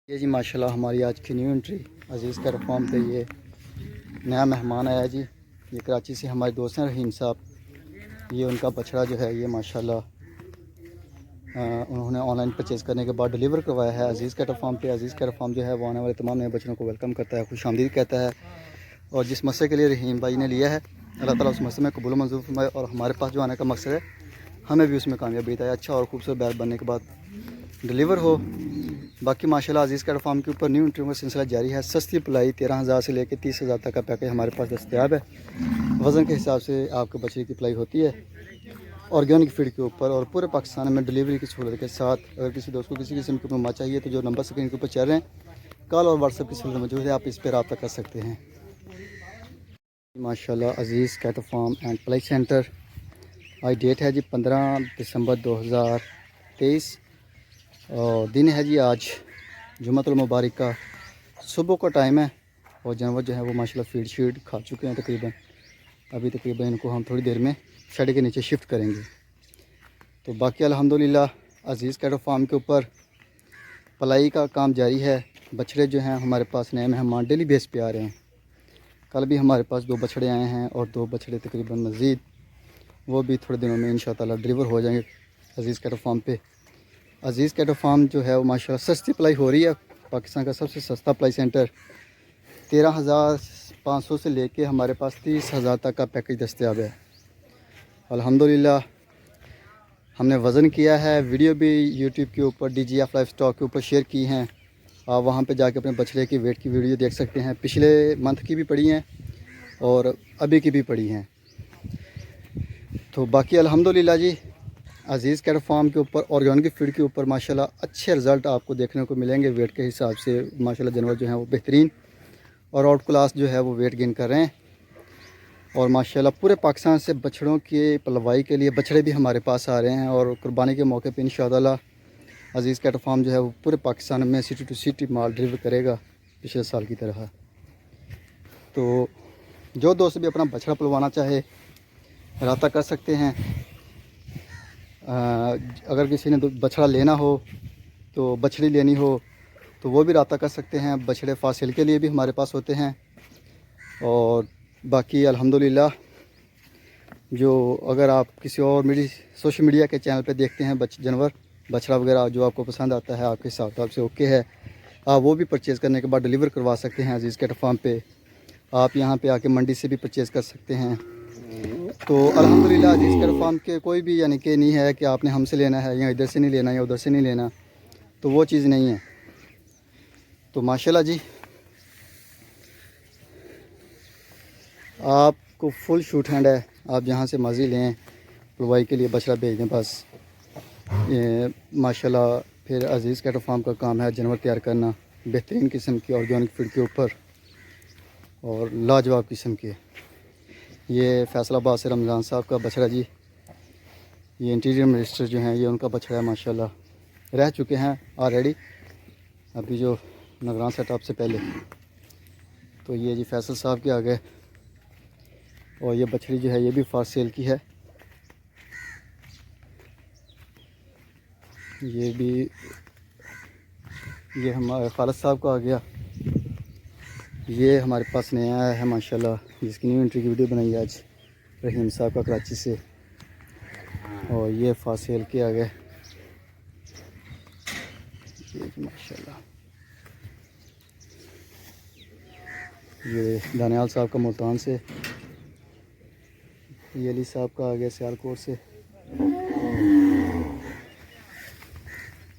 ये जी माशाल्लाह हमारी आज की न्यू एंट्री अज़ीज़ का फार्म पे ये नया मेहमान आया जी। ये कराची से हमारे दोस्त हैं रहीम साहब। ये उनका बछड़ा जो है ये माशाल्लाह उन्होंने ऑनलाइन परचेज़ करने के बाद डिलीवर करवाया है अज़ीज़ कैटल फार्म पे। अज़ीज़ कैटल फार्म जो है वो आने वाले तमाम नए बच्चों को वेलकम करता है, खुशामदीद कहता है। और जिस मकसद के लिए रहीम भाई ने लिया है अल्लाह ताला उस मकसद में कबूल मंजूर फरमाए। और हमारे पास जो आने का मकसद है हमें भी उसमें कामयाबी है, अच्छा और खूबसूरत बैल बनने के बाद डिलीवर हो। बाकी माशाल्लाह अज़ीज़ कैटल फार्म के ऊपर न्यू इंटरव्यू का सिलसिला जारी है। सस्ती पलाई 13,000 से लेकर 30,000 तक का पैकेज हमारे पास दस्तयाब है। वज़न के हिसाब से आपके बछड़े की पलाई होती है ऑर्गेनिक फीड के ऊपर, और पूरे पाकिस्तान में डिलीवरी की सहूलत के साथ। अगर किसी दोस्त को किसी किस्म की प्रोमा चाहिए तो जो नंबर स्क्रीन के ऊपर चल रहे हैं कॉल और व्हाट्सएप की सहूलत मौजूद है, आप इस पर रब्ता कर सकते हैं। माशाल्लाह अज़ीज़ कैटल फार्म एंड पलाई सेंटर। आज डेट है जी 15 दिसंबर 2023 और दिन है जी आज जुम्मतुल मुबारक का सुबह का टाइम है। और जानवर जो है वो माशाल्लाह फीड शीड खा चुके हैं तकरीबन। अभी तकरीबन इनको हम थोड़ी देर में शेड के नीचे शिफ्ट करेंगे। तो बाकी अल्हम्दुलिल्लाह अज़ीज़ कैटल फार्म के ऊपर पलाई का काम जारी है। बछड़े जो हैं हमारे पास नए मेहमान डेली बेस पे आ रहे हैं। कल भी हमारे पास 2 बछड़े आए हैं और 2 बछड़े तकरीबन मज़ीद वो भी थोड़े दिनों में इंशाअल्लाह डिलीवर हो जाएंगे अज़ीज़ कैटल फार्म पे। अज़ीज़ कैटल फार्म जो है वो माशाल्लाह सस्ती पलाई हो रही है। पाकिस्तान का सबसे सस्ता पलाई सेंटर। 13,500 से लेके हमारे पास 30,000 तक का पैकेज दस्तयाब है। अल्हम्दुलिल्लाह हमने वज़न किया है, वीडियो भी यूट्यूब के ऊपर DGF लाइफ स्टॉक के ऊपर शेयर की हैं। आप वहाँ पे जाके अपने बछड़े की वेट की वीडियो देख सकते हैं। पिछले मंथ की भी पड़ी हैं और अभी की भी पड़ी हैं। तो बाकी अल्हम्दुलिल्लाह जी अज़ीज़ कैटल फार्म के ऊपर ऑर्गेनिक फीड के ऊपर माशाल्लाह अच्छे रिज़ल्ट आपको देखने को मिलेंगे। वेट के हिसाब से माशाल्लाह जानवर जो हैं वो बेहतरीन और आउट क्लास जो है वो वेट गेन कर रहे हैं। और माशाल्लाह पूरे पाकिस्तान से बछड़ों की पलवाई के लिए बछड़े भी हमारे पास आ रहे हैं। और कुर्बानी के मौके पे इंशाअल्लाह अज़ीज़ कैटल फार्म जो है वो पूरे पाकिस्तान में सिटी टू सिटी माल डिलीवर करेगा पिछले साल की तरह। तो जो दोस्त भी अपना बछड़ा पलवाना चाहे रब्ता कर सकते हैं। अगर किसी ने बछड़ा लेना हो तो बछड़ी लेनी हो तो वो भी रब्ता कर सकते हैं। बछड़े फासिल के लिए भी हमारे पास होते हैं। और बाकी अल्हम्दुलिल्लाह जो अगर आप किसी और सोशल मीडिया के चैनल पे देखते हैं जानवर बछड़ा वगैरह जो आपको पसंद आता है, आपके हिसाब से ओके है, आप वो भी परचेज़ करने के बाद डिलीवर करवा सकते हैं अज़ीज़ कैटल फार्म पे। आप यहाँ पे आके मंडी से भी परचेज़ कर सकते हैं। तो अल्हम्दुलिल्लाह अज़ीज़ कैटल फार्म के कोई भी यानी कि नहीं है कि आपने हमसे लेना है या इधर से नहीं लेना या उधर से नहीं लेना, तो वो चीज़ नहीं है। तो माशाल्लाह जी आपको फुल शूट हैंड है। आप जहाँ से मर्ज़ी लें पलवाई के लिए बछड़ा भेज दें बस। ये माशाल्लाह फिर अज़ीज़ कैटल फार्म का काम है जानवर तैयार करना बेहतरीन किस्म की ऑर्गेनिक फीड के ऊपर और लाजवाब किस्म के। ये फैसलाबाद से रमज़ान साहब का बछड़ा जी। ये इंटीरियर मिनिस्टर जो हैं ये उनका बछड़ा है माशाल्लाह, रह चुके हैं ऑलरेडी अभी जो निगरान सेटअप से पहले। तो ये जी फैसल साहब के आगे। और ये बछड़ी जो है ये भी फास्ट सेल की है। ये भी ये हमारे खालिद साहब का आ गया। ये हमारे पास नया आया है माशाल्लाह, जिसकी न्यू एंट्री की वीडियो बनाई है आज रहीम साहब का कराची से। और ये फास्ट सेल के आ गए ये माशाल्लाह। ये दानियाल साहब का मुल्तान से। ये अली साहब का आ गया सियालकोट से।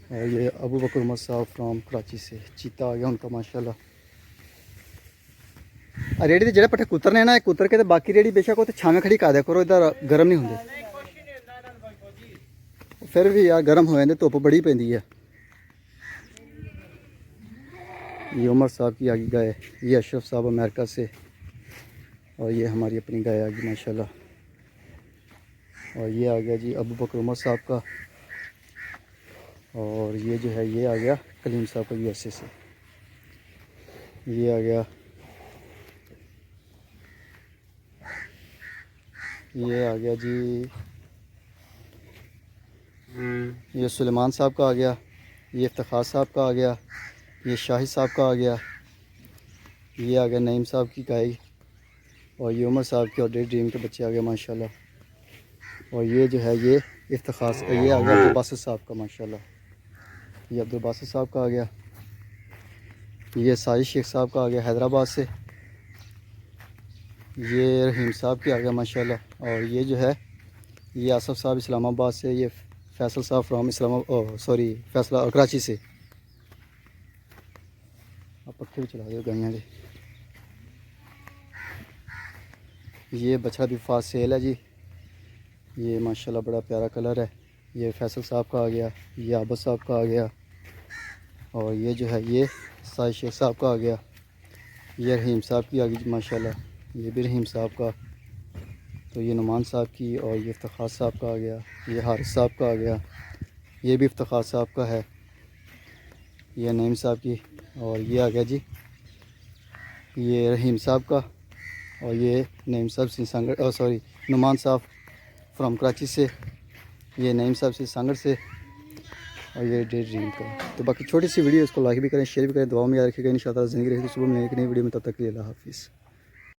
और ये अबू बकर उमर साहब फ्राम कराची से चीता आ गया उनका माशाल्लाह। रेडी तो जेड़े पट्ठे कुतरने ना कुतर के तो बाकी रेडी बेशक तो छावे खड़ी कर दिया करो, इधर गर्म नहीं होंगे। फिर भी यार गर्म हो जाते, धुप बड़ी पैंदी है। ये उमर साहब की आगे गाय। ये अशरफ साहब अमेरिका से। और ये हमारी अपनी गाय आ गई माशाल्लाह। और ये आ गया जी अबू बकर उमर साहब का। और ये जो है ये आ गया कलीम साहब का USA से। ये आ गया जी ये सुलेमान साहब का आ गया। ये इफ्तिखार साहब का आ गया। ये शाहिद साहब का आ गया, ये आ गया नईम साहब की गाय, और ये उमर साहब के और डेढ़ ड्रीम के बच्चे आ गए माशाल्लाह। और ये जो है ये इफ्तिखार, ये आ गया अब्दुल बासित साहब का माशाल्लाह, ये अब्दुल बासित साहब का आ गया। ये साजिद शेख साहब का आ गया हैदराबाद से, ये रहीम साहब की आ गया माशाल्लाह। और ये जो है ये आसफ़ साहब इस्लामाबाद से, ये फैसल साहब फ्राम फैसला कराची से। आप पक्के भी चला दो गाइयाँ के। ये बछड़ा भी फास्ट सेल है जी, ये माशाल्लाह बड़ा प्यारा कलर है। ये फैसल साहब का आ गया, ये आबद साहब का आ गया, और ये जो है ये साजिद शेख साहब का आ गया। ये रहीम साहब की आ गई माशाल्लाह, ये भी रहीम साहब का। तो ये नुमान साहब की, और ये इफ्तिखार साहब का आ गया, ये हारिस साहब का आ गया, ये भी इफ्तिखार साहब का है। ये नईम साहब की, और ये आ गया जी ये रहीम साहब का, और ये नईम साहब से सांगड़ नुमान साहब फ्रॉम कराची से, ये नईम साहब से सांगड़ से, और ये डेढ़ ड्रीम का। तो बाकी छोटी सी वीडियो, इसको लाइक भी करें, शेयर भी करें, दुआ में याद रखिएगा। इंशाअल्लाह ज़िंदगी रही तो सुबह मिलेंगे एक नई वीडियो में, तब तक के लिए अल्लाह हाफिज़।